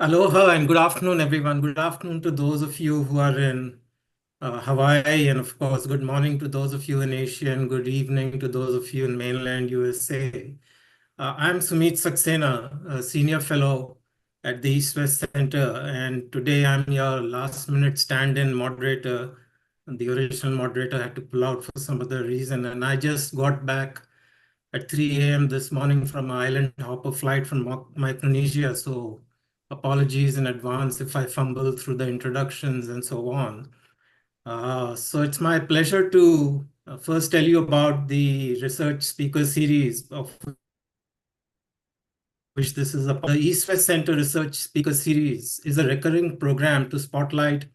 Aloha and good afternoon, everyone. Good afternoon to those of you who are in Hawaii, and of course, good morning to those of you in Asia, and good evening to those of you in mainland USA. I'm Sumit Saxena, a senior fellow at the East West Center, and today I'm your last minute stand-in moderator. The original moderator had to pull out for some other reason, and I just got back at 3 a.m. this morning from an island hopper flight from Micronesia. So apologies in advance if I fumble through the introductions and so on. So it's my pleasure to first tell you about the research speaker series of which this is the East West Center Research Speaker Series is a recurring program to spotlight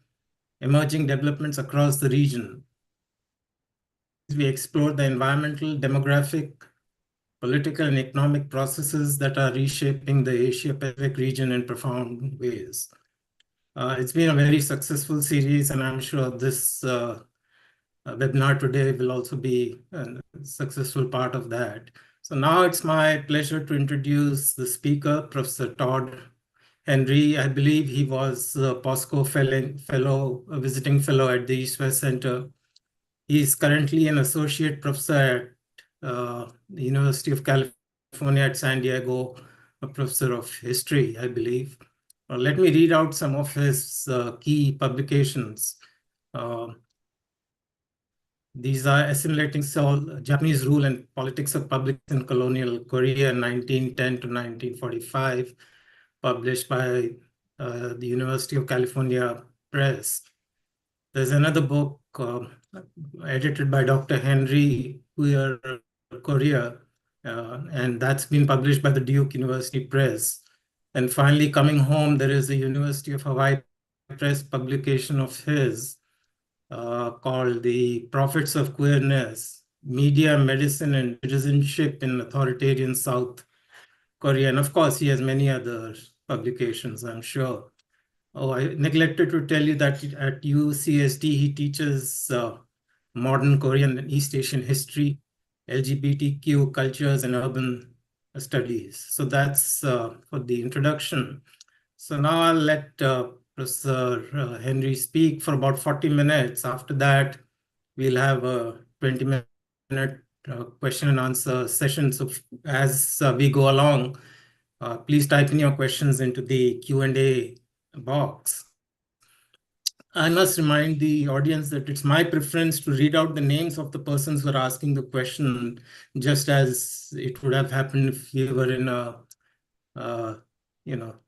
emerging developments across the region. We explore the environmental, demographic, political and economic processes that are reshaping the Asia-Pacific region in profound ways. It's been a very successful series, and I'm sure this webinar today will also be a successful part of that. So now it's my pleasure to introduce the speaker, Professor Todd Henry. I believe he was a POSCO fellow, a visiting fellow at the East West Center. He is currently an associate professor at the University of California at San Diego, a professor of history, I believe. Let me read out some of his key publications. These are Assimilating Seoul, Japanese Rule and Politics of Public in Colonial Korea, 1910 to 1945, published by the University of California Press. There's another book edited by Dr. Henry Puyer, Korea, and that's been published by the Duke University Press. And finally, coming home, there is a University of Hawaii Press publication of his called The Prophets of Queerness, Media, Medicine, and Citizenship in Authoritarian South Korea. And of course, he has many other publications, I'm sure. Oh, I neglected to tell you that at UCSD, he teaches modern Korean and East Asian history, LGBTQ cultures, and urban studies. So that's for the introduction. So now I'll let Professor Henry speak for about 40 minutes. After that, we'll have a 20-minute question and answer session. So as we go along, please type in your questions into the Q&A box. I must remind the audience that it's my preference to read out the names of the persons who are asking the question, just as it would have happened if we were in a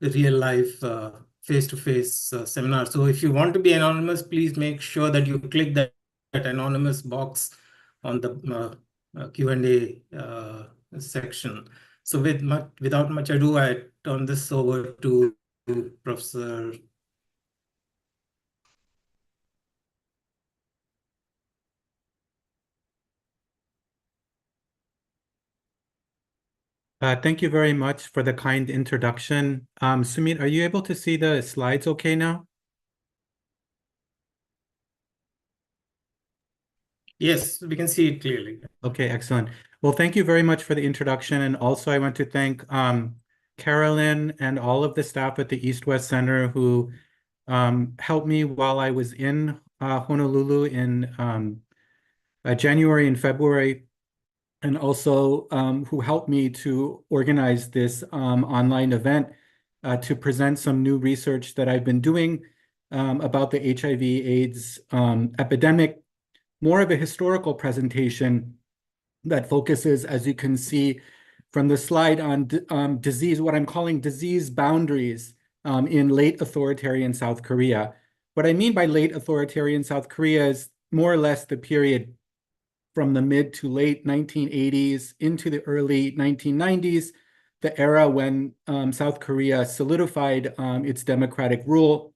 real life face-to-face seminar. So if you want to be anonymous, please make sure that you click that anonymous box on the Q&A section. So without much ado, I turn this over to Professor. Thank you very much for the kind introduction. Sumit, are you able to see the slides okay now? Yes, we can see it clearly. Okay, excellent. Well, thank you very much for the introduction. And also I want to thank Carolyn and all of the staff at the East West Center who helped me while I was in Honolulu in January and February, and also who helped me to organize this online event to present some new research that I've been doing about the HIV/AIDS epidemic, more of a historical presentation that focuses, as you can see from the slide, on disease, what I'm calling disease boundaries in late authoritarian South Korea. What I mean by late authoritarian South Korea is more or less the period from the mid to late 1980s into the early 1990s, the era when South Korea solidified its democratic rule.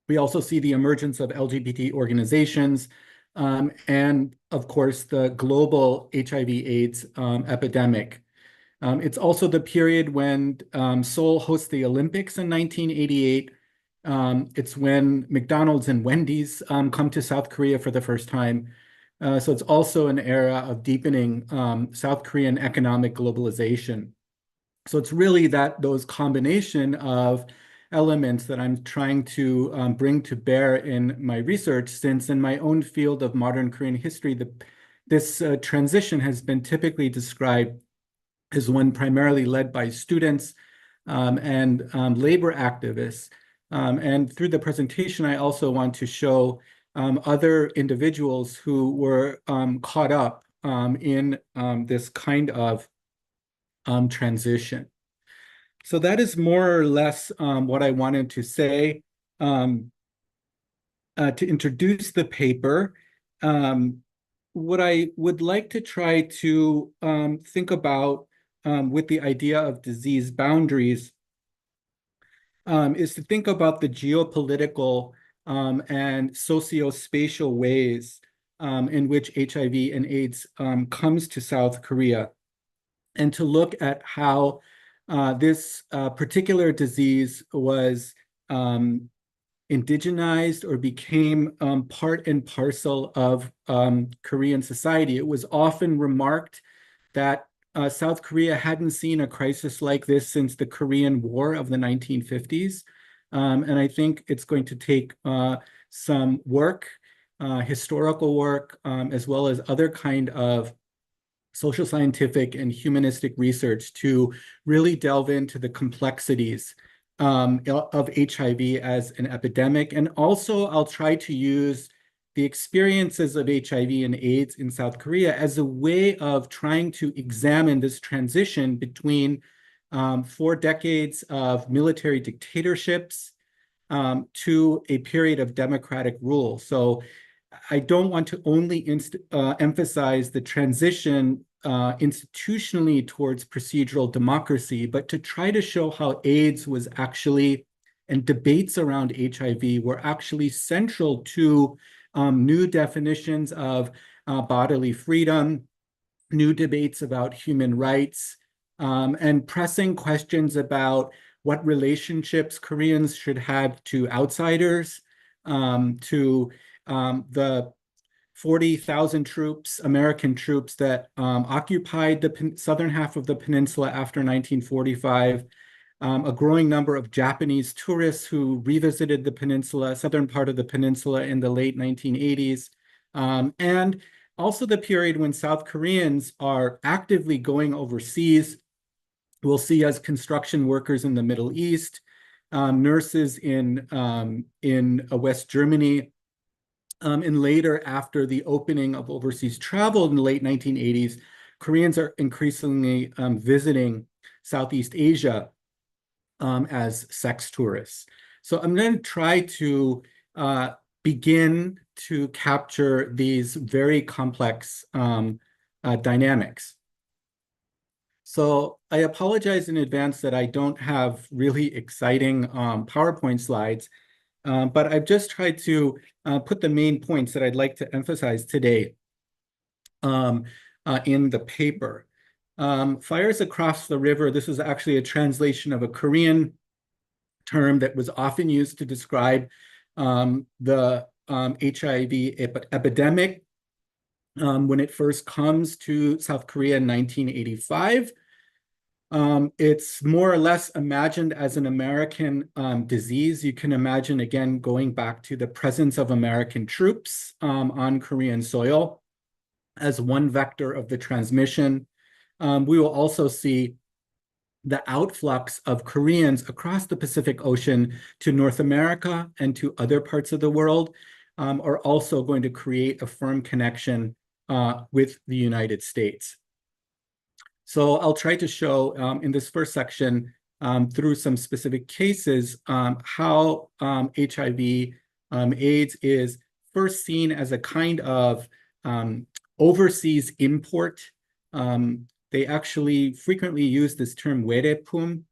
We also see the emergence of LGBT organizations and, of course, the global HIV/AIDS epidemic. It's also the period when Seoul hosts the Olympics in 1988. It's when McDonald's and Wendy's come to South Korea for the first time. So it's also an era of deepening South Korean economic globalization. So it's really those combination of elements that I'm trying to bring to bear in my research, since in my own field of modern Korean history, this transition has been typically described as one primarily led by students and labor activists. And through the presentation, I also want to show other individuals who were caught up in this kind of transition. So that is more or less what I wanted to say. To introduce the paper, what I would like to try to think about with the idea of disease boundaries is to think about the geopolitical and socio-spatial ways in which HIV and AIDS comes to South Korea, and to look at how this particular disease was indigenized or became part and parcel of Korean society. It was often remarked that South Korea hadn't seen a crisis like this since the Korean War of the 1950s. And I think it's going to take some work, historical work, as well as other kind of social scientific and humanistic research to really delve into the complexities of HIV as an epidemic. And also I'll try to use the experiences of HIV and AIDS in South Korea as a way of trying to examine this transition between 4 decades of military dictatorships to a period of democratic rule. So I don't want to only emphasize the transition institutionally towards procedural democracy, but to try to show how AIDS was actually, and debates around HIV were actually central to new definitions of bodily freedom, new debates about human rights, and pressing questions about what relationships Koreans should have to outsiders, to the 40,000 troops, American troops that occupied the southern half of the peninsula after 1945, a growing number of Japanese tourists who revisited the peninsula, southern part of the peninsula in the late 1980s, and also the period when South Koreans are actively going overseas. We'll see as construction workers in the Middle East, nurses in West Germany, and later, after the opening of overseas travel in the late 1980s, Koreans are increasingly visiting Southeast Asia as sex tourists. So I'm going to try to begin to capture these very complex dynamics. So I apologize in advance that I don't have really exciting PowerPoint slides. But I've just tried to put the main points that I'd like to emphasize today in the paper. Fires across the river, this is actually a translation of a Korean term that was often used to describe the HIV epidemic when it first comes to South Korea in 1985. It's more or less imagined as an American disease. You can imagine, again, going back to the presence of American troops on Korean soil as one vector of the transmission. We will also see the outflux of Koreans across the Pacific Ocean to North America and to other parts of the world are also going to create a firm connection with the United States. So I'll try to show in this first section through some specific cases how HIV AIDS is first seen as a kind of overseas import. They actually frequently use this term werepum,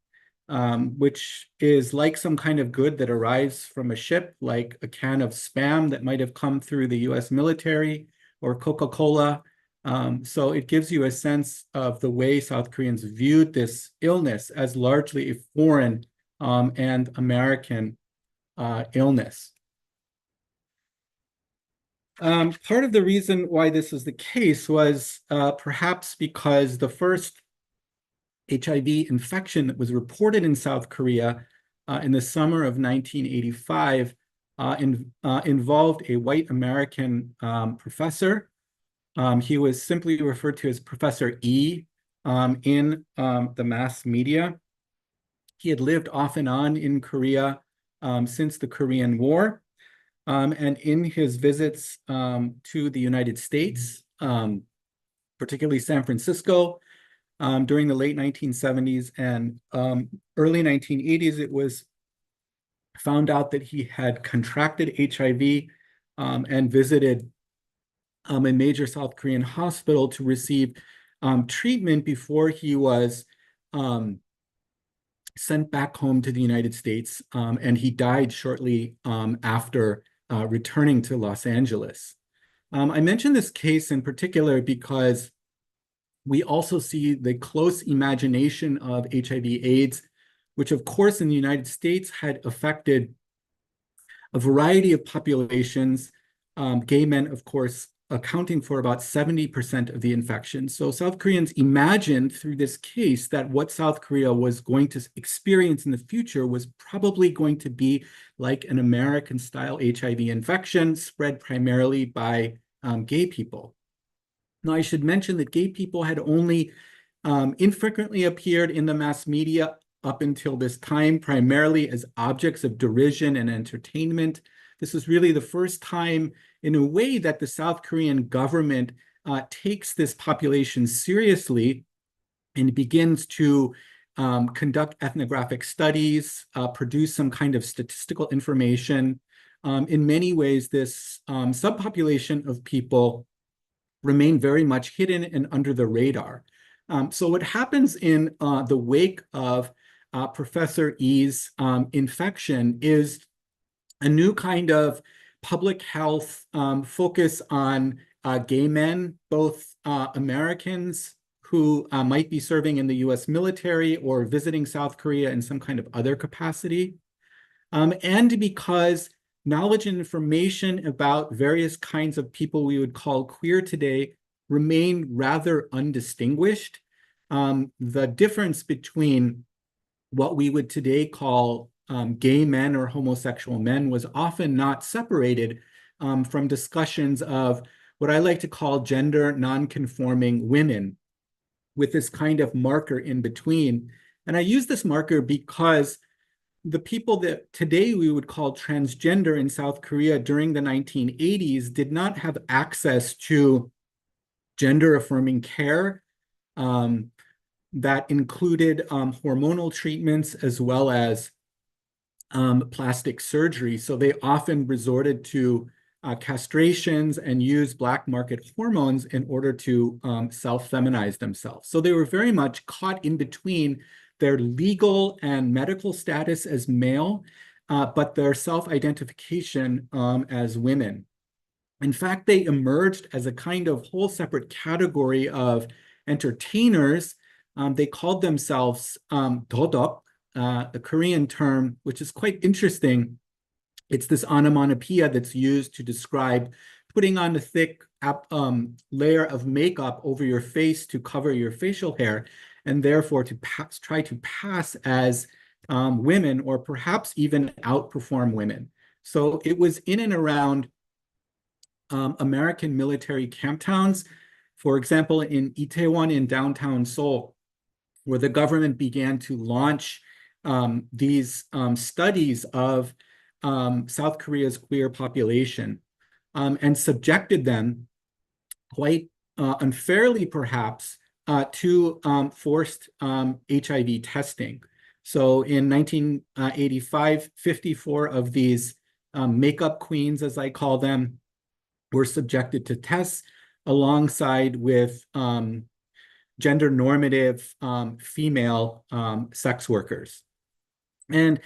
which is like some kind of good that arrives from a ship, like a can of Spam that might have come through the US military or Coca-Cola. So it gives you a sense of the way South Koreans viewed this illness as largely a foreign and American illness. Part of the reason why this is the case was perhaps because the first HIV infection that was reported in South Korea in the summer of 1985 involved a white American professor. He was simply referred to as Professor E in the mass media. He had lived off and on in Korea since the Korean War. And in his visits to the United States, particularly San Francisco, during the late 1970s and early 1980s, it was found out that he had contracted HIV and visited a major South Korean hospital to receive treatment before he was sent back home to the United States, and he died shortly after returning to Los Angeles. I mention this case in particular because we also see the close imagination of HIV/AIDS, which of course in the United States had affected a variety of populations, gay men, of course, accounting for about 70% of the infection. So South Koreans imagined through this case that what South Korea was going to experience in the future was probably going to be like an American-style HIV infection spread primarily by gay people. Now, I should mention that gay people had only infrequently appeared in the mass media up until this time, primarily as objects of derision and entertainment. This is really the first time in a way that the South Korean government takes this population seriously and begins to conduct ethnographic studies, produce some kind of statistical information. In many ways, this subpopulation of people remain very much hidden and under the radar. So what happens in the wake of Professor E's infection is a new kind of public health focus on gay men, both Americans who might be serving in the US military or visiting South Korea in some kind of other capacity. And because knowledge and information about various kinds of people we would call queer today remain rather undistinguished. The difference between what we would today call gay men or homosexual men was often not separated from discussions of what I like to call gender non-conforming women, with this kind of marker in between. And I use this marker because the people that today we would call transgender in South Korea during the 1980s did not have access to gender-affirming care that included hormonal treatments as well as plastic surgery. So they often resorted to castrations and used black market hormones in order to self-feminize themselves. So they were very much caught in between their legal and medical status as male, but their self-identification as women. In fact, they emerged as a kind of whole separate category of entertainers. They called themselves dodok, a Korean term, which is quite interesting. It's this onomatopoeia that's used to describe putting on a thick layer of makeup over your face to cover your facial hair, and therefore to try to pass as women, or perhaps even outperform women. So it was in and around American military camp towns, for example, in Itaewon in downtown Seoul, where the government began to launch these studies of South Korea's queer population and subjected them, quite unfairly perhaps, to forced HIV testing. So in 1985, 54 of these makeup queens, as I call them, were subjected to tests alongside with gender normative female sex workers. And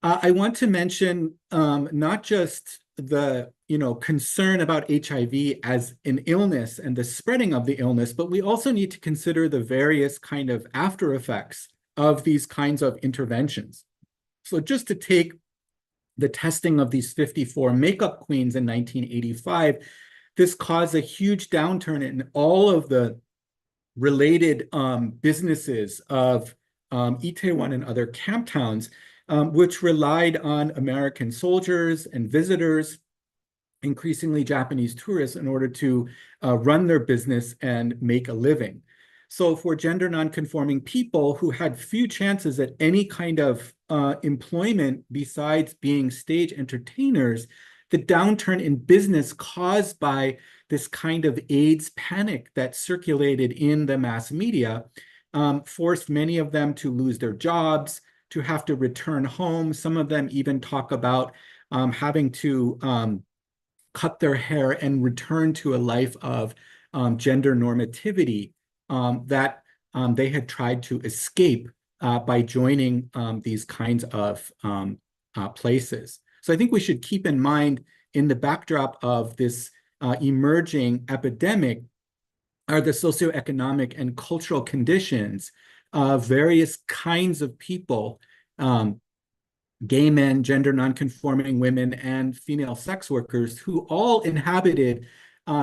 I want to mention not just the concern about HIV as an illness and the spreading of the illness, but we also need to consider the various kind of after effects of these kinds of interventions. So just to take the testing of these 54 makeup queens in 1985, this caused a huge downturn in all of the related businesses of Itaewon and other camp towns, which relied on American soldiers and visitors, increasingly Japanese tourists, in order to run their business and make a living. So for gender nonconforming people who had few chances at any kind of employment besides being stage entertainers, the downturn in business caused by this kind of AIDS panic that circulated in the mass media forced many of them to lose their jobs, to have to return home. Some of them even talk about having to cut their hair and return to a life of gender normativity that they had tried to escape by joining these kinds of places. So I think we should keep in mind, in the backdrop of this emerging epidemic, are the socioeconomic and cultural conditions of various kinds of people, gay men, gender nonconforming women, and female sex workers, who all inhabited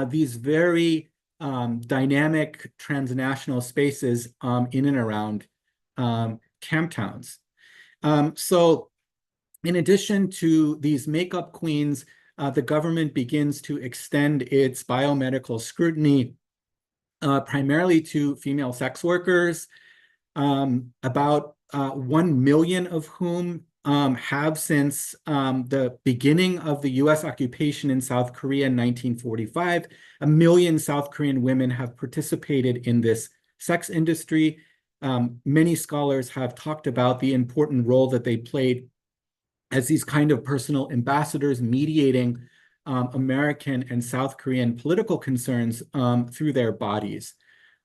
these very dynamic transnational spaces in and around camp towns. So in addition to these makeup queens, the government begins to extend its biomedical scrutiny primarily to female sex workers, about 1 million of whom have since the beginning of the US occupation in South Korea in 1945. 1 million South Korean women have participated in this sex industry. Many scholars have talked about the important role that they played as these kind of personal ambassadors, mediating American and South Korean political concerns through their bodies.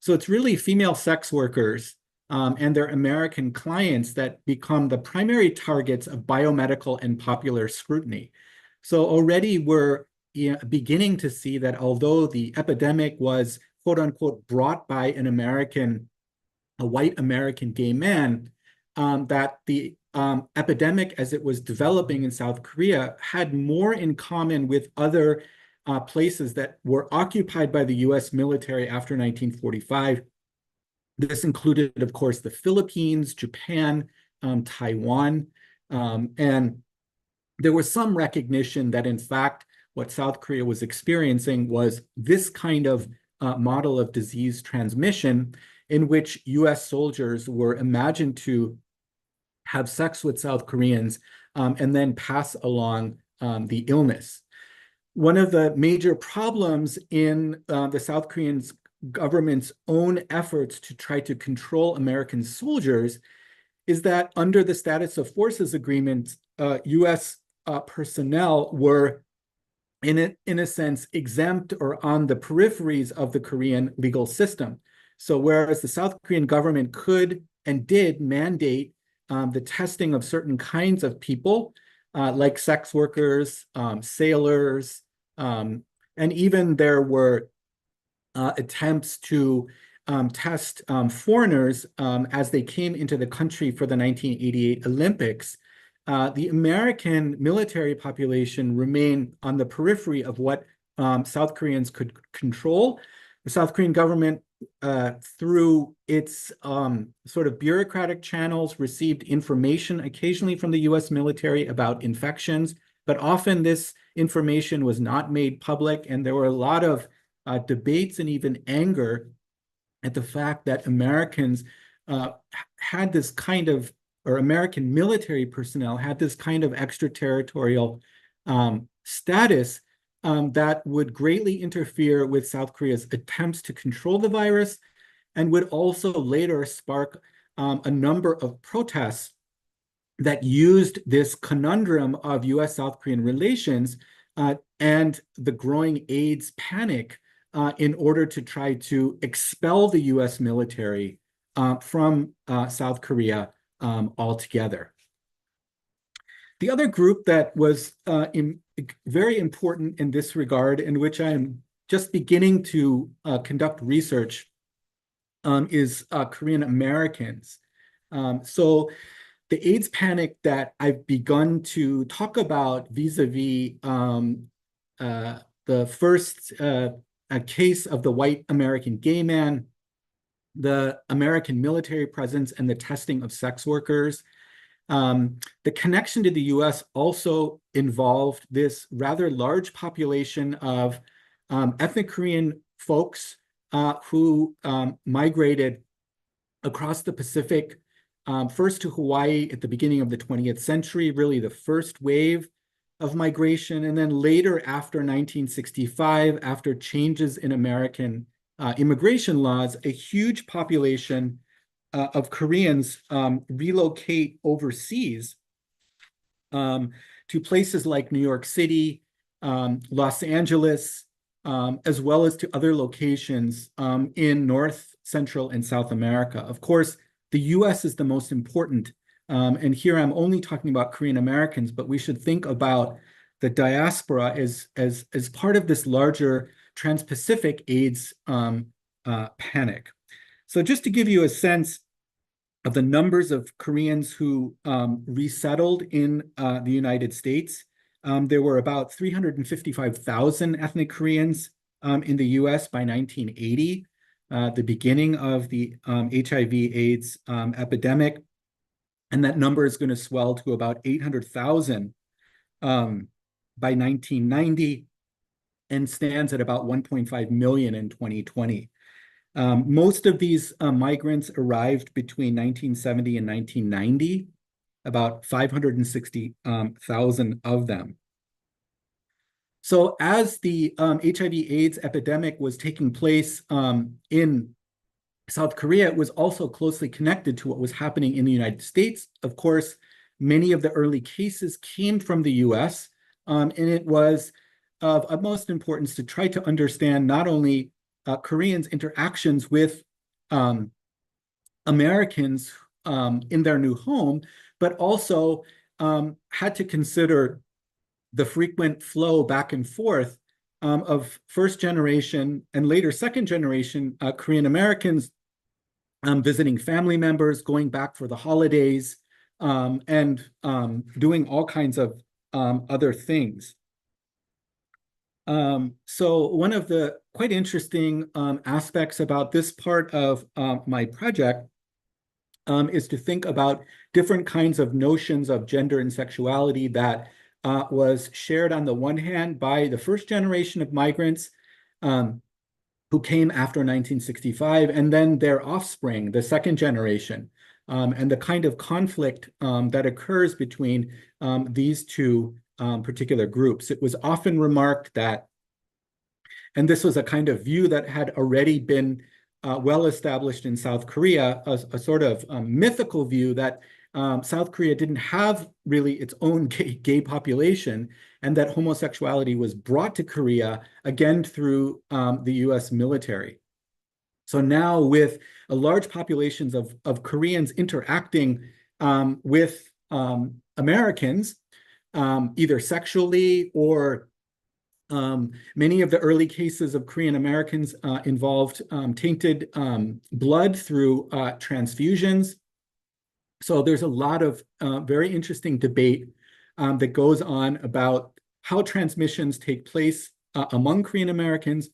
So it's really female sex workers and their American clients that become the primary targets of biomedical and popular scrutiny. So already we're beginning to see that although the epidemic was, quote unquote, brought by a white American gay man, that the epidemic as it was developing in South Korea had more in common with other places that were occupied by the US military after 1945. This included, of course, the Philippines, Japan, Taiwan, and there was some recognition that, in fact, what South Korea was experiencing was this kind of model of disease transmission, in which US soldiers were imagined to have sex with South Koreans and then pass along the illness. One of the major problems in the South Korean government's own efforts to try to control American soldiers is that under the status of forces agreement, US personnel were in a sense exempt or on the peripheries of the Korean legal system. So whereas the South Korean government could and did mandate the testing of certain kinds of people, like sex workers, sailors, and even there were attempts to test foreigners as they came into the country for the 1988 Olympics. The American military population remained on the periphery of what South Koreans could control. The South Korean government, through its sort of bureaucratic channels, received information occasionally from the US military about infections, but often this information was not made public, and there were a lot of debates and even anger at the fact that Americans had this kind of, or American military personnel had this kind of extraterritorial status that would greatly interfere with South Korea's attempts to control the virus, and would also later spark a number of protests that used this conundrum of US-South Korean relations and the growing AIDS panic in order to try to expel the US military from South Korea altogether. The other group that was very important in this regard, in which I am just beginning to conduct research, is Korean Americans. So the AIDS panic that I've begun to talk about vis-a-vis the first case of the white American gay man, the American military presence, and the testing of sex workers, The connection to the US also involved this rather large population of ethnic Korean folks who migrated across the Pacific, first to Hawaii at the beginning of the 20th century, really the first wave of migration, and then later after 1965, after changes in American immigration laws, a huge population of Koreans relocate overseas to places like New York City, Los Angeles, as well as to other locations in North, Central, and South America. Of course, the US is the most important, and here I'm only talking about Korean Americans, but we should think about the diaspora as part of this larger Trans-Pacific AIDS panic. So just to give you a sense of the numbers of Koreans who resettled in the United States, there were about 355,000 ethnic Koreans in the US by 1980, the beginning of the HIV/AIDS epidemic. And that number is going to swell to about 800,000 by 1990 and stands at about 1.5 million in 2020. Most of these migrants arrived between 1970 and 1990, about 560,000 of them. So as the HIV/AIDS epidemic was taking place in South Korea, it was also closely connected to what was happening in the United States. Of course, many of the early cases came from the US, and it was of utmost importance to try to understand not only Koreans' interactions with Americans in their new home, but also had to consider the frequent flow back and forth of first generation and later second generation Korean Americans visiting family members, going back for the holidays, and doing all kinds of other things. So one of the quite interesting aspects about this part of my project is to think about different kinds of notions of gender and sexuality that was shared on the one hand by the first generation of migrants who came after 1965, and then their offspring, the second generation, and the kind of conflict that occurs between these two particular groups. It was often remarked that, and this was a kind of view that had already been well established in South Korea, a sort of mythical view that South Korea didn't have really its own gay population, and that homosexuality was brought to Korea, again, through the US military. So now with a large populations of Koreans interacting with Americans, either sexually or many of the early cases of Korean Americans involved tainted blood through transfusions. So there's a lot of very interesting debate that goes on about how transmissions take place among Korean Americans,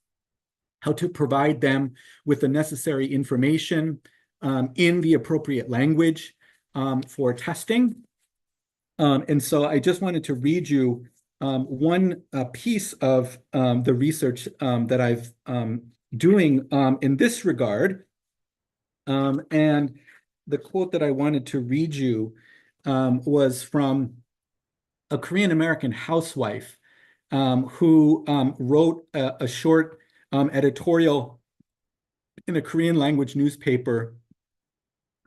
how to provide them with the necessary information in the appropriate language for testing. And so I just wanted to read you one piece of the research that I've doing in this regard. And the quote that I wanted to read you was from a Korean American housewife who wrote a short editorial in a Korean language newspaper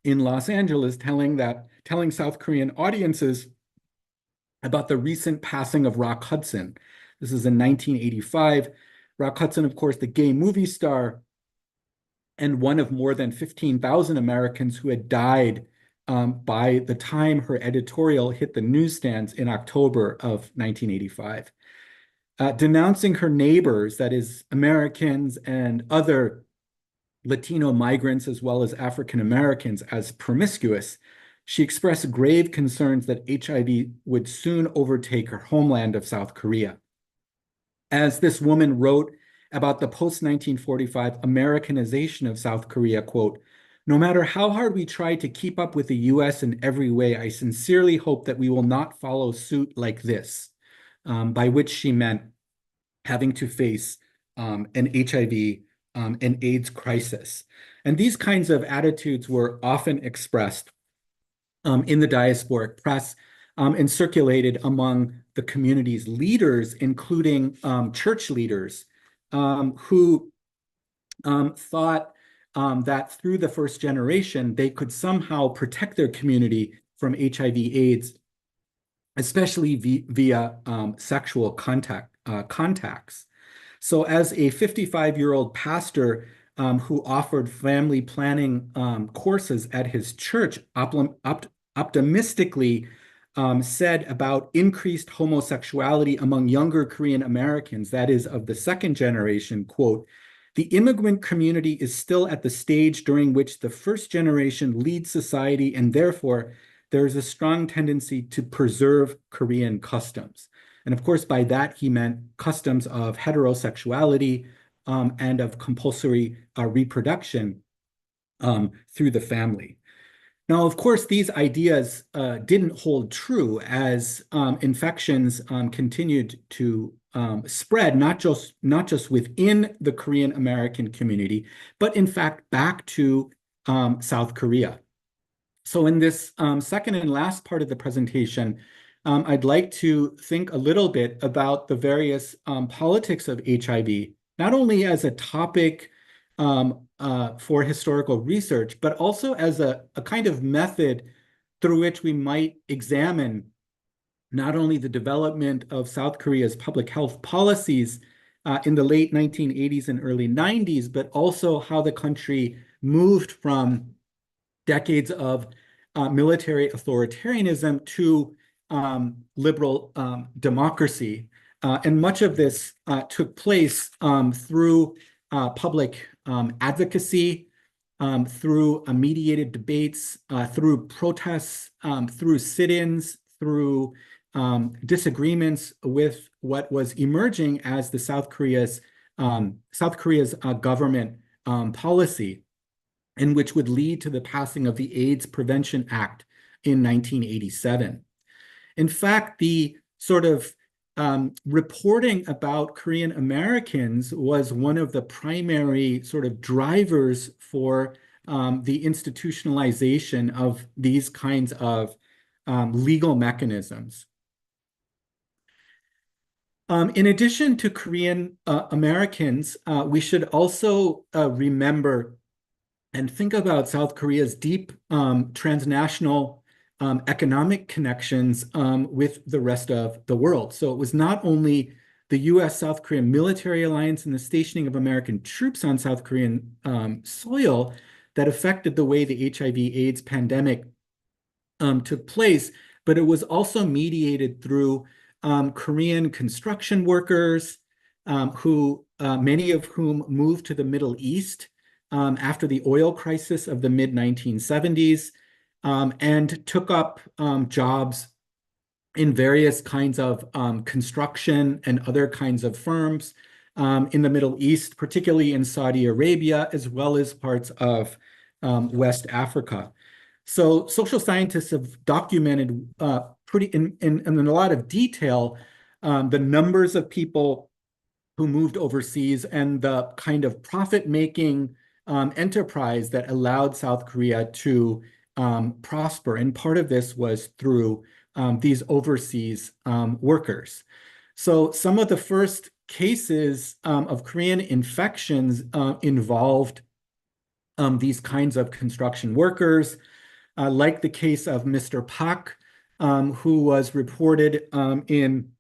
in Los Angeles telling South Korean audiences about the recent passing of Rock Hudson. This is in 1985. Rock Hudson, of course, the gay movie star, and one of more than 15,000 Americans who had died by the time her editorial hit the newsstands in October of 1985. Denouncing her neighbors, that is, Americans and other Latino migrants, as well as African Americans, as promiscuous, she expressed grave concerns that HIV would soon overtake her homeland of South Korea. As this woman wrote about the post-1945 Americanization of South Korea, quote, No matter how hard we try to keep up with the US in every way, I sincerely hope that we will not follow suit like this, by which she meant having to face an HIV and AIDS crisis. And these kinds of attitudes were often expressed in the diasporic press and circulated among the community's leaders, including church leaders who thought that through the first generation, they could somehow protect their community from HIV/AIDS, especially via sexual contacts. So as a 55-year-old pastor who offered family planning courses at his church, optimistically said about increased homosexuality among younger Korean Americans, that is, of the second generation, quote, "The immigrant community is still at the stage during which the first generation leads society, and therefore there is a strong tendency to preserve Korean customs." And of course, by that, he meant customs of heterosexuality and of compulsory reproduction through the family. Now, of course, these ideas didn't hold true as infections continued to spread, not just within the Korean American community, but in fact back to South Korea. So in this second and last part of the presentation, I'd like to think a little bit about the various politics of HIV, not only as a topic for historical research, but also as a kind of method through which we might examine not only the development of South Korea's public health policies in the late 1980s and early 90s, but also how the country moved from decades of military authoritarianism to liberal democracy. And much of this took place through public advocacy, through mediated debates, through protests, through sit-ins, through disagreements with what was emerging as the South Korea's government policy, and which would lead to the passing of the AIDS Prevention Act in 1987. In fact, the sort of reporting about Korean Americans was one of the primary sort of drivers for the institutionalization of these kinds of legal mechanisms. In addition to Korean Americans, we should also remember and think about South Korea's deep transnational economic connections with the rest of the world. So it was not only the US-South Korean military alliance and the stationing of American troops on South Korean soil that affected the way the HIV/AIDS pandemic took place, but it was also mediated through Korean construction workers who many of whom moved to the Middle East after the oil crisis of the mid-1970s, and took up jobs in various kinds of construction and other kinds of firms in the Middle East, particularly in Saudi Arabia, as well as parts of West Africa. So social scientists have documented in a lot of detail the numbers of people who moved overseas and the kind of profit-making enterprise that allowed South Korea to prosper. And part of this was through these overseas workers. So some of the first cases of Korean infections involved these kinds of construction workers, like the case of Mr. Pak, who was reported in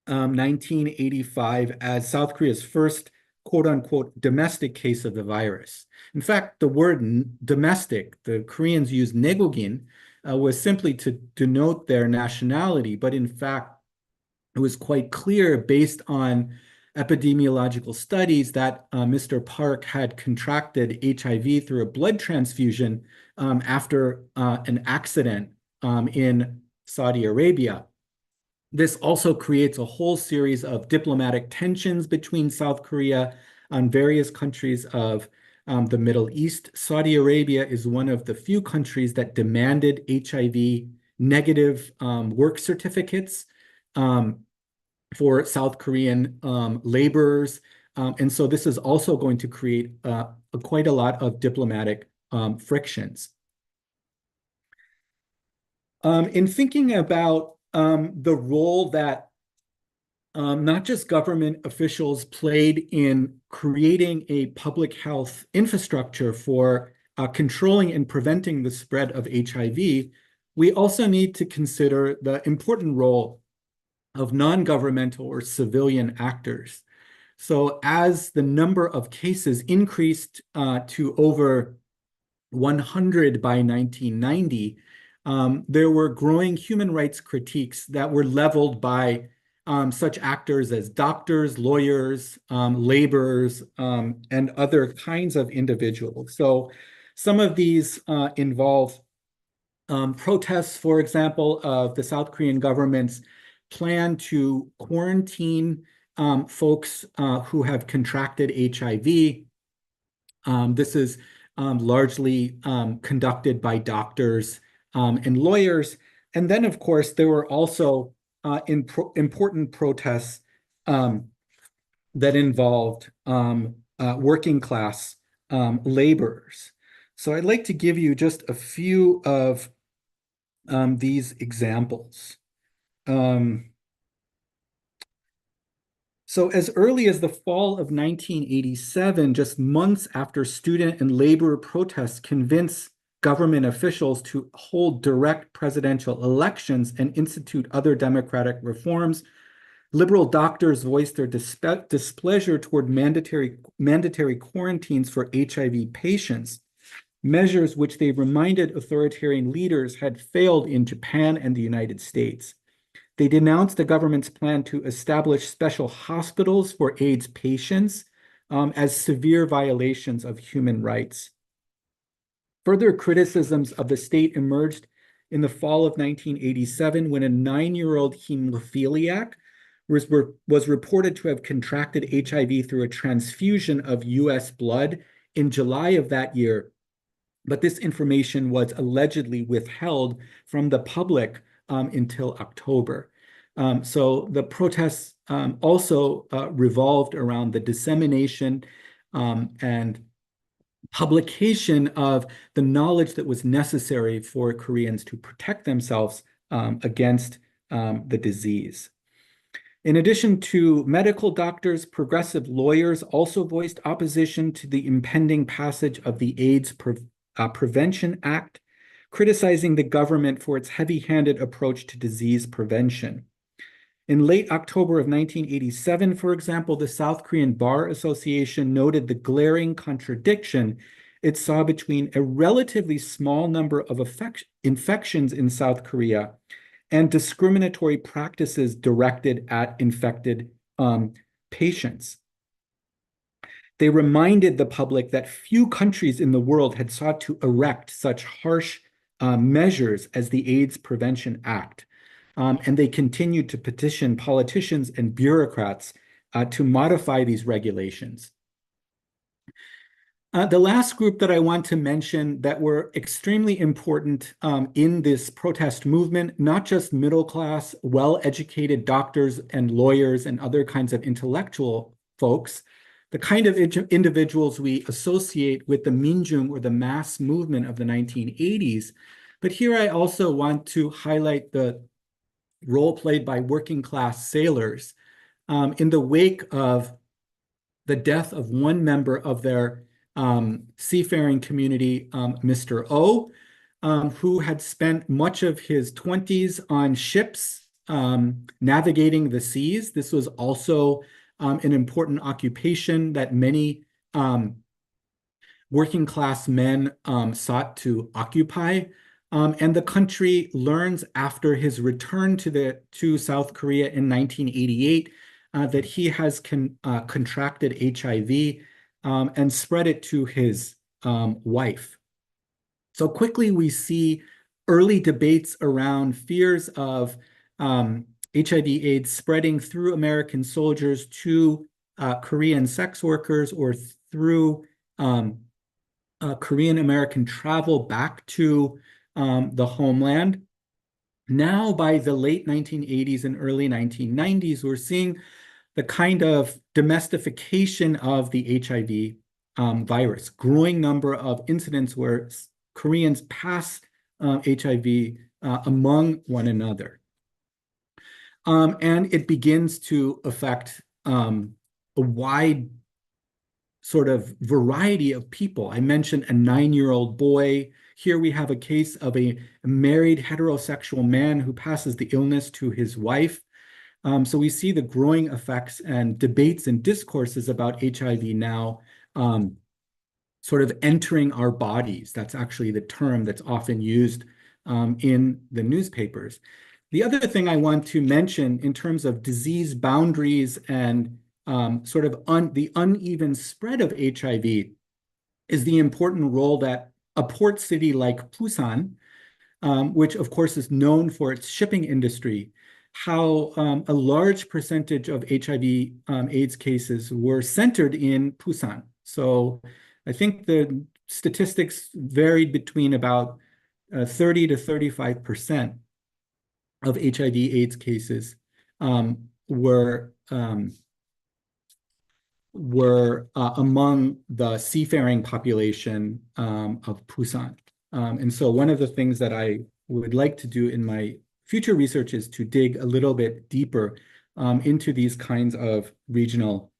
1985 as South Korea's first quote-unquote domestic case of the virus. In fact, the word domestic, the Koreans used negogin, was simply to denote their nationality, but in fact, it was quite clear based on epidemiological studies that Mr. Park had contracted HIV through a blood transfusion after an accident in Saudi Arabia. This also creates a whole series of diplomatic tensions between South Korea and various countries of the Middle East. Saudi Arabia is one of the few countries that demanded HIV negative work certificates for South Korean laborers. And so this is also going to create quite a lot of diplomatic frictions. In thinking about the role that not just government officials played in creating a public health infrastructure for controlling and preventing the spread of HIV, we also need to consider the important role of non-governmental or civilian actors. So as the number of cases increased to over 100 by 1990, there were growing human rights critiques that were leveled by such actors as doctors, lawyers, laborers, and other kinds of individuals. So some of these involve protests, for example, of the South Korean government's plan to quarantine folks who have contracted HIV. This is largely conducted by doctors and lawyers. And then, of course, there were also important protests that involved working class laborers. So I'd like to give you just a few of these examples. So as early as the fall of 1987, just months after student and labor protests convinced government officials to hold direct presidential elections and institute other democratic reforms, liberal doctors voiced their displeasure toward mandatory quarantines for HIV patients, measures which they reminded authoritarian leaders had failed in Japan and the United States. They denounced the government's plan to establish special hospitals for AIDS patients as severe violations of human rights. Further criticisms of the state emerged in the fall of 1987 when a 9-year-old hemophiliac was reported to have contracted HIV through a transfusion of US blood in July of that year. But this information was allegedly withheld from the public until October. So the protests also revolved around the dissemination and publication of the knowledge that was necessary for Koreans to protect themselves against the disease. In addition to medical doctors, progressive lawyers also voiced opposition to the impending passage of the AIDS Prevention Act, criticizing the government for its heavy-handed approach to disease prevention. In late October of 1987, for example, the South Korean Bar Association noted the glaring contradiction it saw between a relatively small number of infections in South Korea and discriminatory practices directed at infected patients. They reminded the public that few countries in the world had sought to erect such harsh measures as the AIDS Prevention Act. And they continued to petition politicians and bureaucrats to modify these regulations. The last group that I want to mention that were extremely important in this protest movement, not just middle-class, well-educated doctors and lawyers and other kinds of intellectual folks, the kind of individuals we associate with the Minjung or the mass movement of the 1980s. But here I also want to highlight the role played by working class sailors in the wake of the death of one member of their seafaring community, Mr. O, who had spent much of his 20s on ships navigating the seas. This was also an important occupation that many working class men sought to occupy. And the country learns after his return to South Korea in 1988 that he has contracted HIV and spread it to his wife. So quickly we see early debates around fears of HIV/AIDS spreading through American soldiers to Korean sex workers or through Korean American travel back to the homeland. Now, by the late 1980s and early 1990s, we're seeing the kind of domestication of the HIV virus, growing number of incidents where Koreans pass HIV among one another. And it begins to affect a wide sort of variety of people. I mentioned a 9-year-old boy. Here we have a case of a married heterosexual man who passes the illness to his wife. So we see the growing effects and debates and discourses about HIV now sort of entering our bodies. That's actually the term that's often used in the newspapers. The other thing I want to mention in terms of disease boundaries and sort of the uneven spread of HIV is the important role that a port city like Busan, which of course is known for its shipping industry, how a large percentage of HIV AIDS cases were centered in Busan. So I think the statistics varied between about 30 to 35% of HIV AIDS cases were among the seafaring population of Busan. And so one of the things that I would like to do in my future research is to dig a little bit deeper into these kinds of regional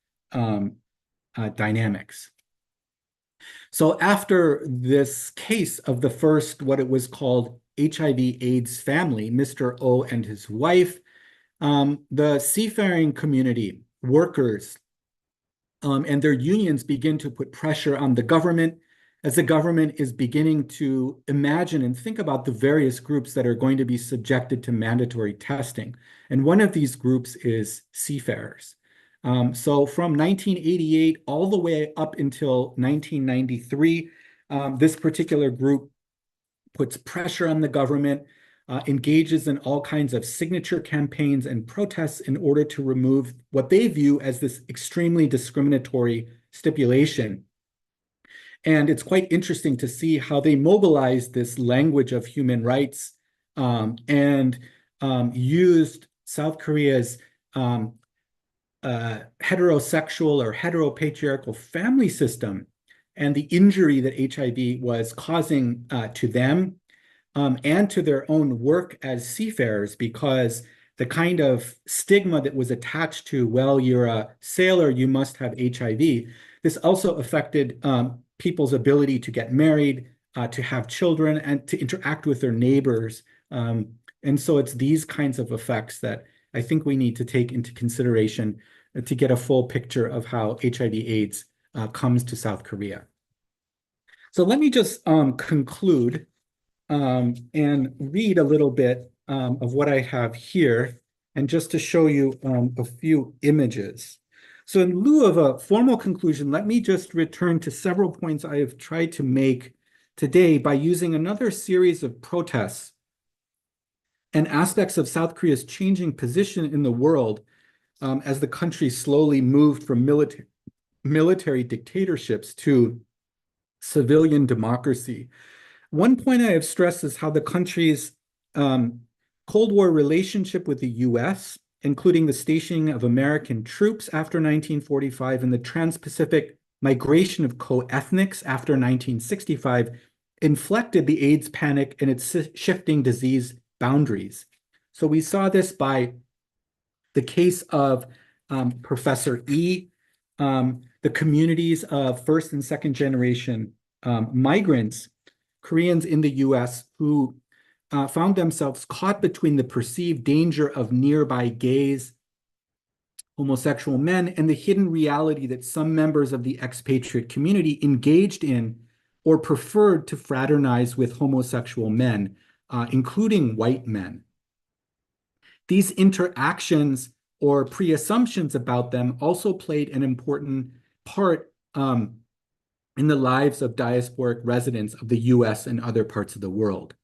dynamics. So after this case of the first, what it was called HIV/AIDS family, Mr. O and his wife, the seafaring community, workers, and their unions begin to put pressure on the government as the government is beginning to imagine and think about the various groups that are going to be subjected to mandatory testing. And one of these groups is seafarers. So from 1988 all the way up until 1993, this particular group puts pressure on the government, engages in all kinds of signature campaigns and protests in order to remove what they view as this extremely discriminatory stipulation. And it's quite interesting to see how they mobilized this language of human rights and used South Korea's heterosexual or heteropatriarchal family system and the injury that HIV was causing to them and to their own work as seafarers, because the kind of stigma that was attached to, well, you're a sailor, you must have HIV. This also affected people's ability to get married, to have children, and to interact with their neighbors. And so it's these kinds of effects that I think we need to take into consideration to get a full picture of how HIV/AIDS comes to South Korea. So let me just conclude and read a little bit of what I have here, and just to show you a few images. So in lieu of a formal conclusion, let me just return to several points I have tried to make today by using another series of protests and aspects of South Korea's changing position in the world as the country slowly moved from military dictatorships to civilian democracy. One point I have stressed is how the country's Cold War relationship with the US, including the stationing of American troops after 1945 and the trans-Pacific migration of co-ethnics after 1965, inflected the AIDS panic and its shifting disease boundaries. So we saw this by the case of Professor E, the communities of first and second generation migrants, Koreans in the US, who found themselves caught between the perceived danger of nearby gays, homosexual men, and the hidden reality that some members of the expatriate community engaged in or preferred to fraternize with homosexual men, including white men. These interactions or pre-assumptions about them also played an important part in the lives of diasporic residents of the US and other parts of the world.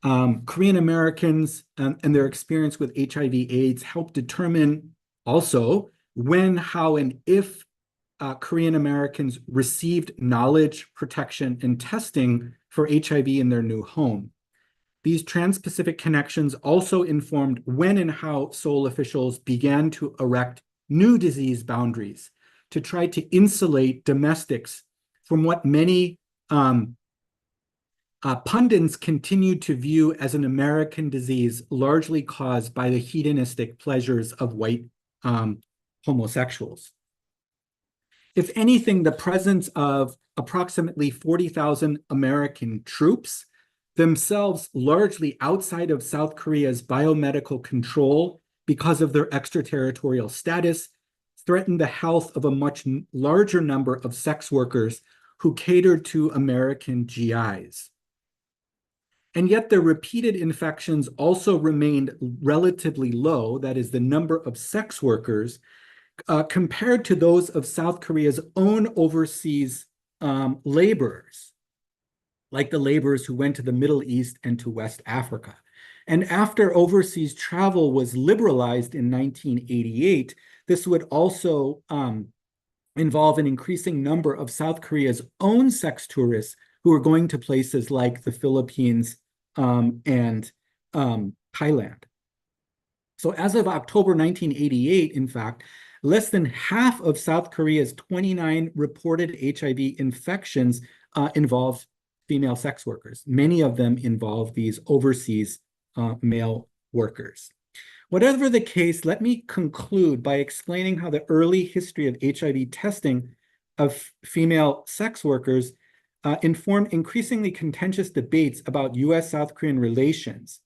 Korean Americans and their experience with HIV/AIDS helped determine also when, how, and if Korean Americans received knowledge, protection, and testing for HIV in their new home. These trans-Pacific connections also informed when and how Seoul officials began to erect new disease boundaries to try to insulate domestics from what many pundits continued to view as an American disease largely caused by the hedonistic pleasures of white homosexuals. If anything, the presence of approximately 40,000 American troops, themselves largely outside of South Korea's biomedical control because of their extraterritorial status, threatened the health of a much larger number of sex workers who catered to American GIs. And yet their repeated infections also remained relatively low, that is, the number of sex workers, compared to those of South Korea's own overseas laborers, like the laborers who went to the Middle East and to West Africa. And after overseas travel was liberalized in 1988, this would also involve an increasing number of South Korea's own sex tourists who are going to places like the Philippines and Thailand. So as of October 1988, in fact, less than half of South Korea's 29 reported HIV infections involved female sex workers. Many of them involve these overseas male workers. Whatever the case, let me conclude by explaining how the early history of HIV testing of female sex workers informed increasingly contentious debates about US-South Korean relations,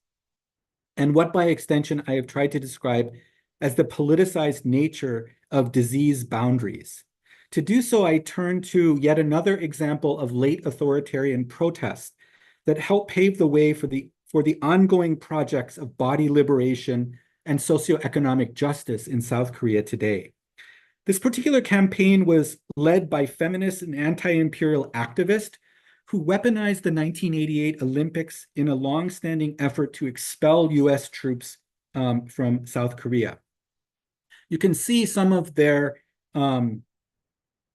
and what by extension I have tried to describe as the politicized nature of disease boundaries. To do so, I turn to yet another example of late authoritarian protest that helped pave the way for the ongoing projects of body liberation and socioeconomic justice in South Korea today. This particular campaign was led by feminist and anti-imperial activists who weaponized the 1988 Olympics in a long-standing effort to expel US troops from South Korea. You can see some of their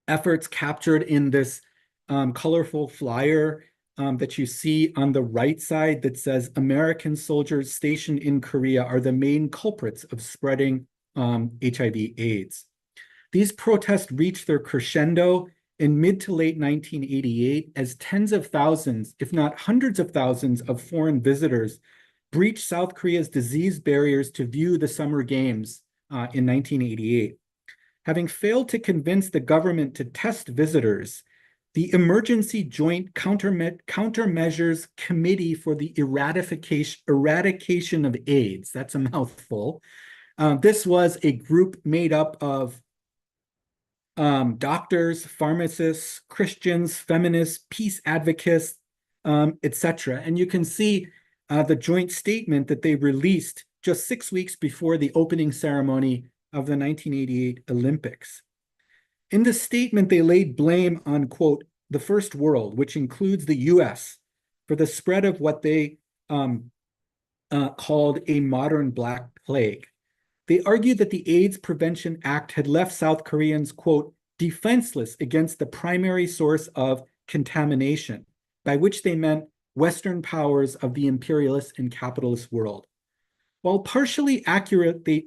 efforts captured in this colorful flyer that you see on the right side that says American soldiers stationed in Korea are the main culprits of spreading HIV/AIDS. These protests reached their crescendo in mid to late 1988 as tens of thousands, if not hundreds of thousands of foreign visitors breached South Korea's disease barriers to view the Summer Games in 1988. Having failed to convince the government to test visitors, the Emergency Joint Countermeasures Committee for the Eradication of AIDS, that's a mouthful. This was a group made up of doctors, pharmacists, Christians, feminists, peace advocates, etc. And you can see the joint statement that they released just 6 weeks before the opening ceremony of the 1988 Olympics. In the statement, they laid blame on, quote, the first world, which includes the US, for the spread of what they called a modern Black plague. They argued that the AIDS Prevention Act had left South Koreans, quote, defenseless against the primary source of contamination, by which they meant Western powers of the imperialist and capitalist world. While partially accurate, they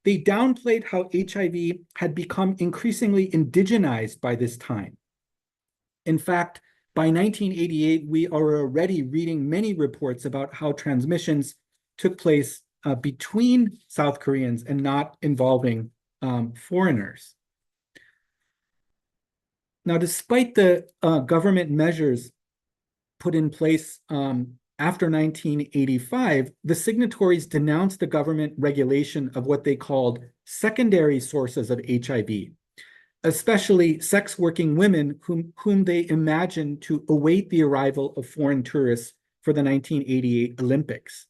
downplayed how HIV had become increasingly indigenized by this time. In fact, by 1988, we are already reading many reports about how transmissions took place between South Koreans and not involving foreigners. Now, despite the government measures put in place after 1985, the signatories denounced the government regulation of what they called secondary sources of HIV, especially sex-working women whom they imagined to await the arrival of foreign tourists for the 1988 Olympics.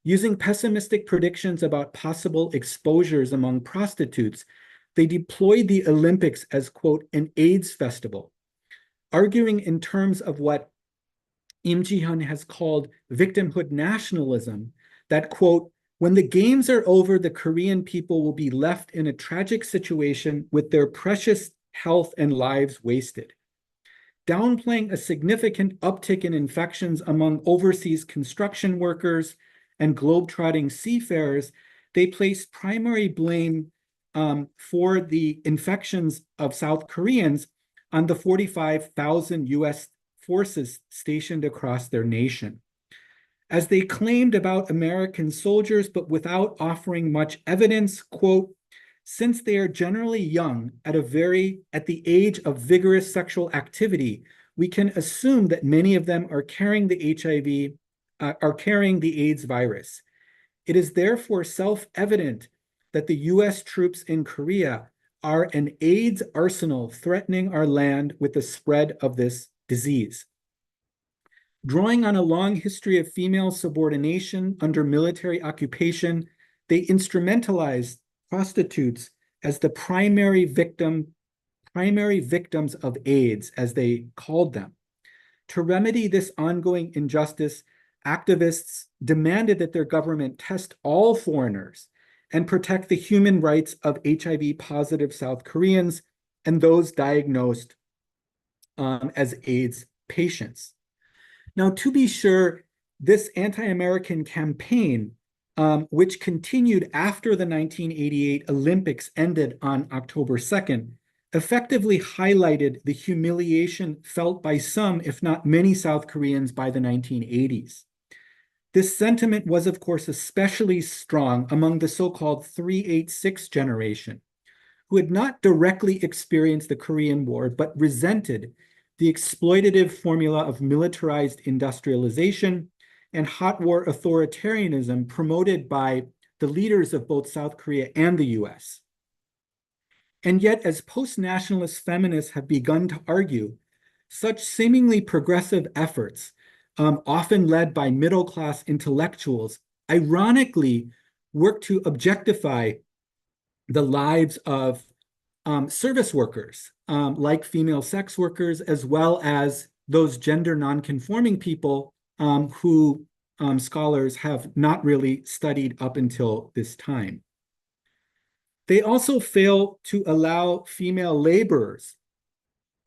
Using pessimistic predictions about possible exposures among prostitutes, they deployed the Olympics as, quote, an AIDS festival, arguing in terms of what Im Ji-hyun has called victimhood nationalism, that, quote, When the games are over, the Korean people will be left in a tragic situation with their precious health and lives wasted. Downplaying a significant uptick in infections among overseas construction workers and globetrotting seafarers, they place primary blame for the infections of South Koreans on the 45,000 US forces stationed across their nation. As they claimed about American soldiers, but without offering much evidence, quote, since they are generally young at the age of vigorous sexual activity, we can assume that many of them are carrying the carrying the AIDS virus. It is therefore self-evident that the US troops in Korea are an AIDS arsenal threatening our land with the spread of this disease. Drawing on a long history of female subordination under military occupation, they instrumentalized prostitutes as the primary victims of AIDS, as they called them. To remedy this ongoing injustice, activists demanded that their government test all foreigners and protect the human rights of HIV-positive South Koreans and those diagnosed as AIDS patients. Now, to be sure, this anti-American campaign, which continued after the 1988 Olympics ended on October 2nd, effectively highlighted the humiliation felt by some, if not many, South Koreans by the 1980s. This sentiment was, of course, especially strong among the so-called 386 generation, who had not directly experienced the Korean War, but resented the exploitative formula of militarized industrialization and hot war authoritarianism promoted by the leaders of both South Korea and the US. And yet, as post-nationalist feminists have begun to argue, such seemingly progressive efforts, often led by middle-class intellectuals, ironically work to objectify the lives of service workers, like female sex workers, as well as those gender non-conforming people who scholars have not really studied up until this time. They also fail to allow female laborers,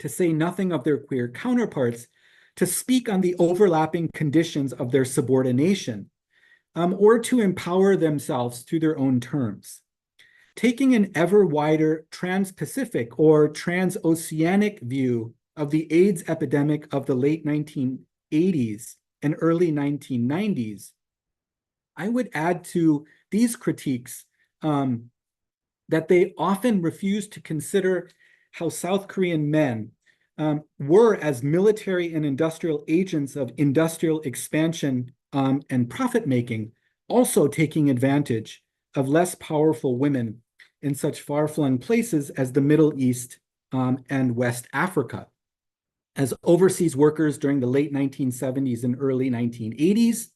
to say nothing of their queer counterparts, to speak on the overlapping conditions of their subordination, or to empower themselves to their own terms. Taking an ever wider trans-Pacific or transoceanic view of the AIDS epidemic of the late 1980s and early 1990s, I would add to these critiques that they often refuse to consider how South Korean men were, as military and industrial agents of industrial expansion and profit-making, also taking advantage of less powerful women in such far-flung places as the Middle East and West Africa, as overseas workers during the late 1970s and early 1980s,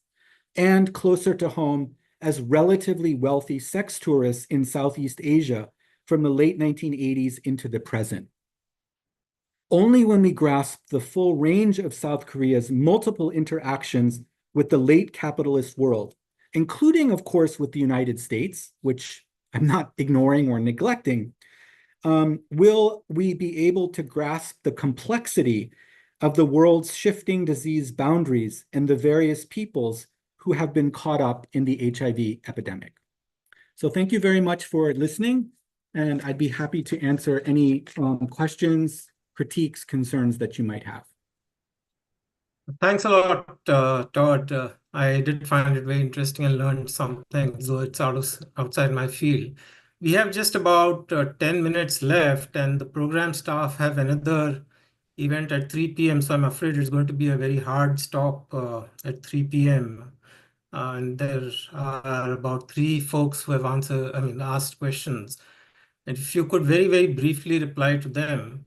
and closer to home as relatively wealthy sex tourists in Southeast Asia from the late 1980s into the present. Only when we grasp the full range of South Korea's multiple interactions with the late capitalist world, including, of course, with the United States, which I'm not ignoring or neglecting, will we be able to grasp the complexity of the world's shifting disease boundaries and the various peoples who have been caught up in the HIV epidemic. So thank you very much for listening, and I'd be happy to answer any questions, critiques, concerns that you might have. Thanks a lot, Todd. I did find it very interesting and learned something, though it's outside my field. We have just about 10 minutes left, and the program staff have another event at 3 p.m., so I'm afraid it's going to be a very hard stop at 3 p.m. And there are about 3 folks who have asked questions. And if you could very, very briefly reply to them.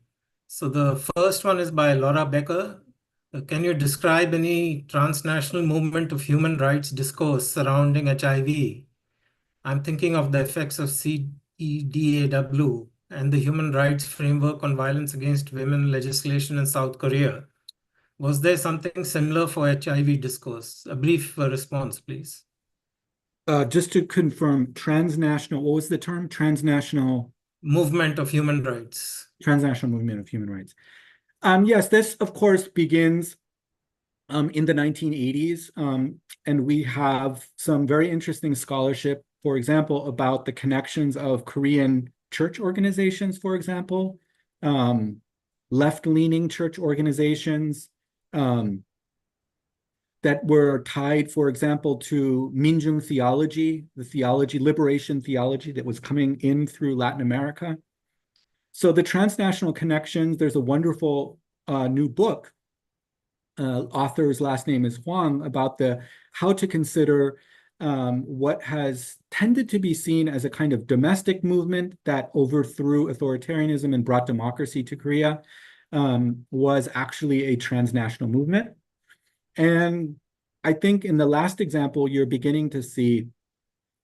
So the first one is by Laura Becker. Can you describe any transnational movement of human rights discourse surrounding HIV? I'm thinking of the effects of CEDAW and the Human Rights Framework on Violence Against Women legislation in South Korea. Was there something similar for HIV discourse? A brief response, please. Just to confirm, transnational, what was the term? Transnational movement of human rights. Transnational movement of human rights. Yes, this, of course, begins in the 1980s, and we have some very interesting scholarship, for example, about the connections of Korean church organizations, for example, left-leaning church organizations that were tied, for example, to Minjung theology, the theology, liberation theology that was coming in through Latin America. So the transnational connections, there's a wonderful new book, author's last name is Huang, about how to consider what has tended to be seen as a kind of domestic movement that overthrew authoritarianism and brought democracy to Korea, was actually a transnational movement. And I think in the last example, you're beginning to see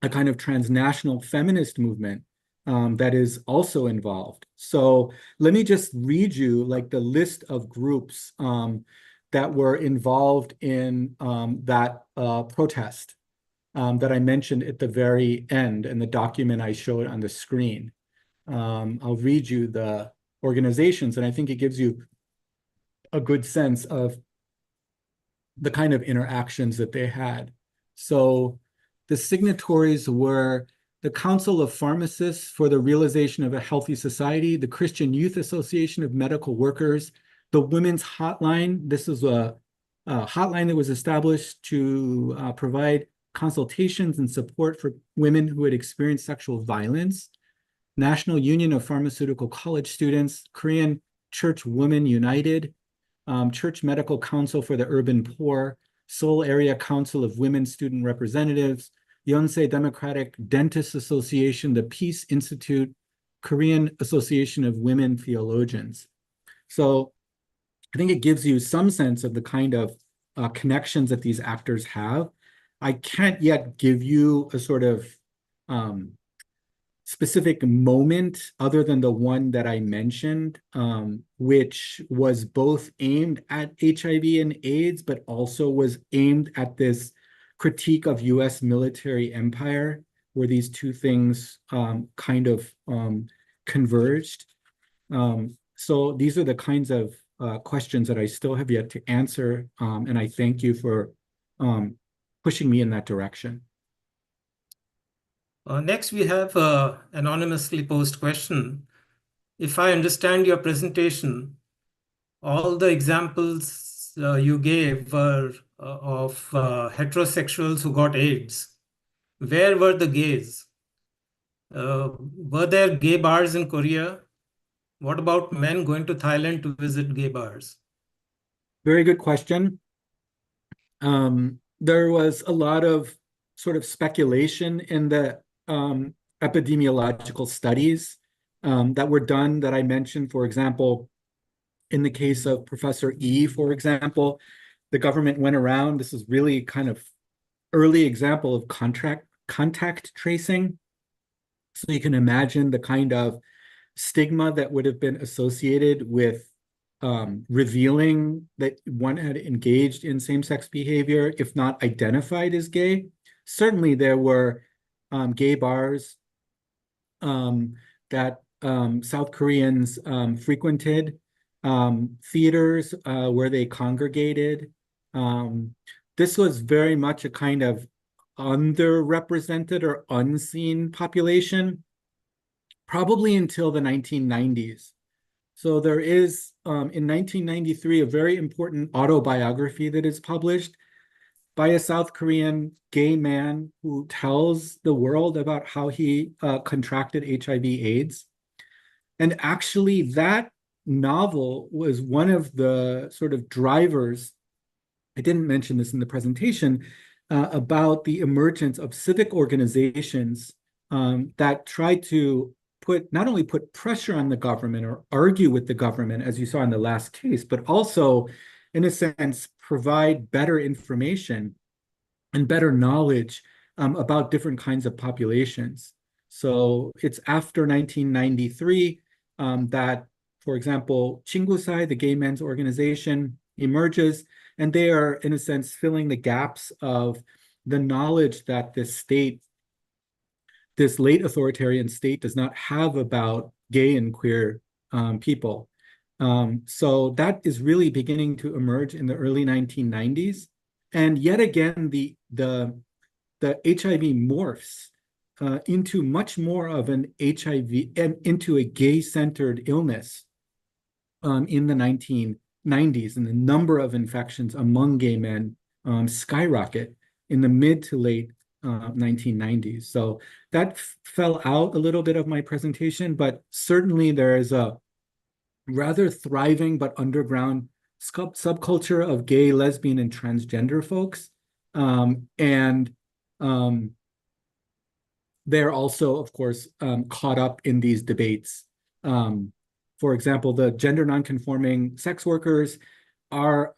a kind of transnational feminist movement that is also involved. So let me just read you like the list of groups that were involved in that protest that I mentioned at the very end in the document I showed on the screen. I'll read you the organizations, and I think it gives you a good sense of the kind of interactions that they had. So the signatories were the Council of Pharmacists for the Realization of a Healthy Society, the Christian Youth Association of Medical Workers, the Women's Hotline. This is a hotline that was established to provide consultations and support for women who had experienced sexual violence. National Union of Pharmaceutical College Students, Korean Church Women United, Church Medical Council for the Urban Poor, Seoul Area Council of Women Student Representatives, Yonsei Democratic Dentists Association, the Peace Institute, Korean Association of Women Theologians. So I think it gives you some sense of the kind of connections that these actors have. I can't yet give you a sort of specific moment other than the one that I mentioned, which was both aimed at HIV and AIDS, but also was aimed at this critique of US military empire, where these two things kind of converged. So these are the kinds of questions that I still have yet to answer, and I thank you for pushing me in that direction. Next, we have an anonymously posed question. If I understand your presentation, all the examples you gave were of heterosexuals who got AIDS. Where were the gays? Were there gay bars in Korea? What about men going to Thailand to visit gay bars? Very good question. There was a lot of sort of speculation in the epidemiological studies that were done that I mentioned. For example, in the case of Professor E, for example, the government went around. This is really kind of early example of contact tracing. So you can imagine the kind of stigma that would have been associated with revealing that one had engaged in same-sex behavior, if not identified as gay. Certainly there were gay bars that South Koreans frequented, theaters where they congregated. This was very much a kind of underrepresented or unseen population, probably until the 1990s. So there is, in 1993, a very important autobiography that is published by a South Korean gay man who tells the world about how he contracted HIV/AIDS. And actually, that novel was one of the sort of drivers, I didn't mention this in the presentation, about the emergence of civic organizations that tried to not only put pressure on the government or argue with the government, as you saw in the last case, but also, in a sense, provide better information and better knowledge about different kinds of populations. So it's after 1993 that, for example, Chingusai, the gay men's organization, emerges, and they are, in a sense, filling the gaps of the knowledge that this state, this late authoritarian state, does not have about gay and queer people. So that is really beginning to emerge in the early 1990s. And yet again, the HIV morphs into much more of an HIV, into a gay-centered illness in the 1990s, and the number of infections among gay men skyrocket in the mid to late 1990s. So that fell out a little bit of my presentation, but certainly there is a rather thriving but underground subculture of gay, lesbian, and transgender folks. They're also, of course, caught up in these debates. For example, the gender nonconforming sex workers are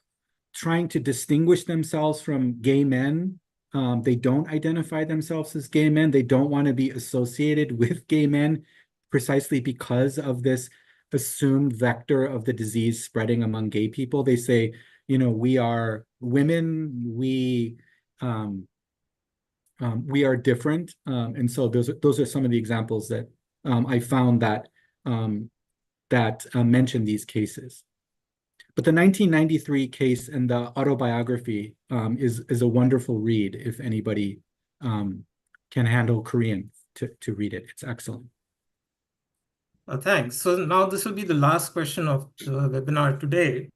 trying to distinguish themselves from gay men. They don't identify themselves as gay men. They don't want to be associated with gay men precisely because of this assumed vector of the disease spreading among gay people. They say, you know, we are women, we are different. And so those are some of the examples that I found that mention these cases. But the 1993 case and the autobiography is a wonderful read if anybody can handle Korean to read it. It's excellent. Thanks. So now this will be the last question of the webinar today.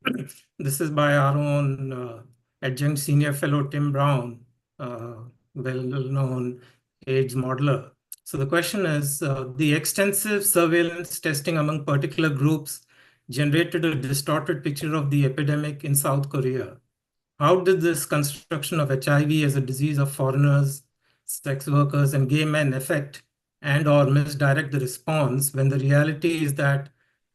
This is by our own adjunct senior fellow, Tim Brown, well-known AIDS modeler. So the question is, the extensive surveillance testing among particular groups generated a distorted picture of the epidemic in South Korea. How did this construction of HIV as a disease of foreigners, sex workers, and gay men affect and/or misdirect the response when the reality is that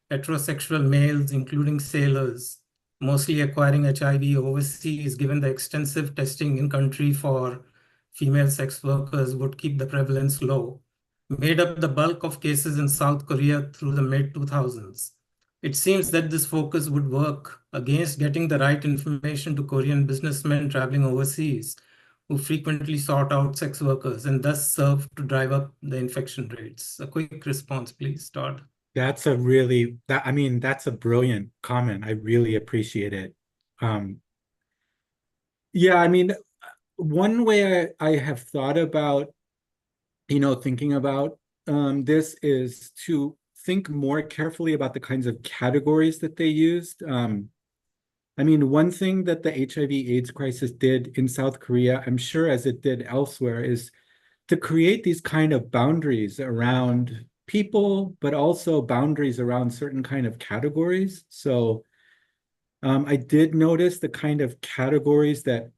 heterosexual males, including sailors, mostly acquiring HIV overseas, given the extensive testing in country for female sex workers, would keep the prevalence low, made up the bulk of cases in South Korea through the mid-2000s. It seems that this focus would work against getting the right information to Korean businessmen traveling overseas, who frequently sought out sex workers and thus serve to drive up the infection rates. A quick response, please, Todd. That's a really, that's a brilliant comment. I really appreciate it. Yeah, I mean, one way I have thought about, thinking about this is to think more carefully about the kinds of categories that they used. I mean, one thing that the HIV/AIDS crisis did in South Korea, I'm sure as it did elsewhere, is to create these kind of boundaries around people, but also boundaries around certain kind of categories. So I did notice the kind of categories that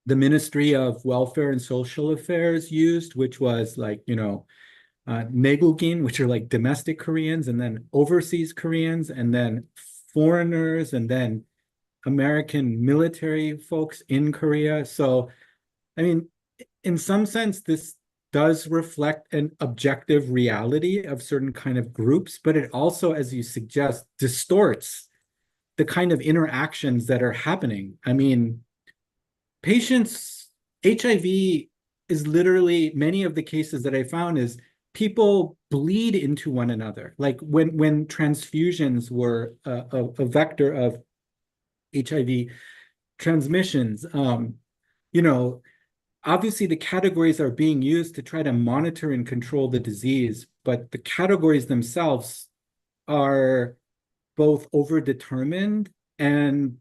the Ministry of Welfare and Social Affairs used, which was like, 내국인, which are like domestic Koreans, and then overseas Koreans, and then foreigners, and then American military folks in Korea. So, I mean, in some sense, this does reflect an objective reality of certain kind of groups, but it also, as you suggest, distorts the kind of interactions that are happening. I mean, HIV is literally, many of the cases that I found is people bleed into one another. Like when transfusions were a vector of HIV transmissions, obviously the categories are being used to try to monitor and control the disease, but the categories themselves are both overdetermined and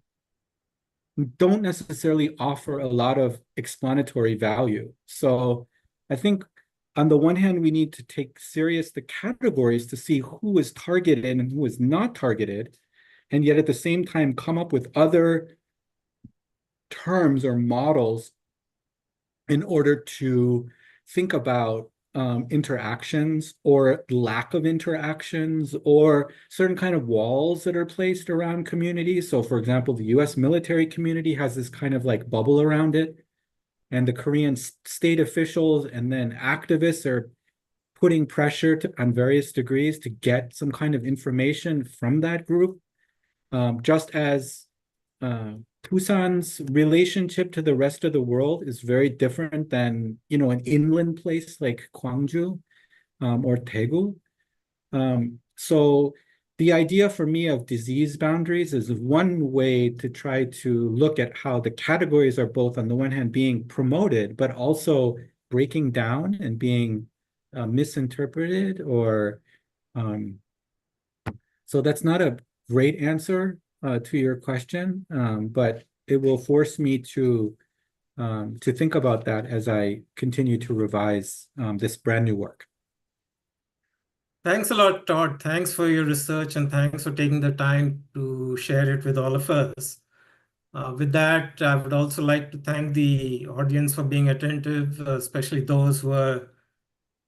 don't necessarily offer a lot of explanatory value. So I think on the one hand, we need to take serious the categories to see who is targeted and who is not targeted, and yet at the same time come up with other terms or models in order to think about interactions or lack of interactions or certain kind of walls that are placed around communities. So for example, the US military community has this kind of like bubble around it, and the Korean state officials and then activists are putting pressure on various degrees to get some kind of information from that group. Just as Busan's relationship to the rest of the world is very different than, an inland place like Gwangju or Daegu. So the idea for me of disease boundaries is one way to try to look at how the categories are both, on the one hand, being promoted, but also breaking down and being misinterpreted or so that's not a great answer to your question, but it will force me to think about that as I continue to revise this brand new work. Thanks a lot, Todd. Thanks for your research and thanks for taking the time to share it with all of us. With that, I would also like to thank the audience for being attentive, especially those who are,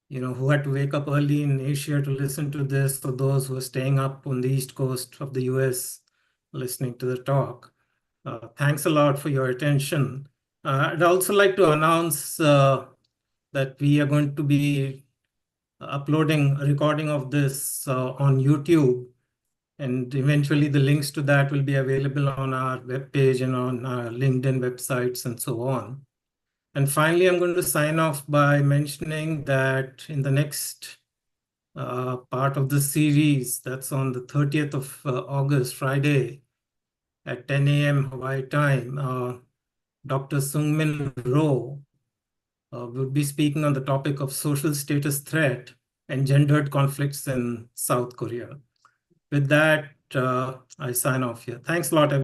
who had to wake up early in Asia to listen to this, or those who are staying up on the East Coast of the US listening to the talk. Thanks a lot for your attention. I'd also like to announce that we are going to be uploading a recording of this on YouTube, and eventually the links to that will be available on our webpage and on our LinkedIn websites and so on. And finally, I'm going to sign off by mentioning that in the next part of the series, that's on the 30th of August, Friday, at 10 a.m. Hawaii time, Dr. Sungmin Roh will be speaking on the topic of social status threat and gendered conflicts in South Korea. With that, I sign off here. Thanks a lot, everyone.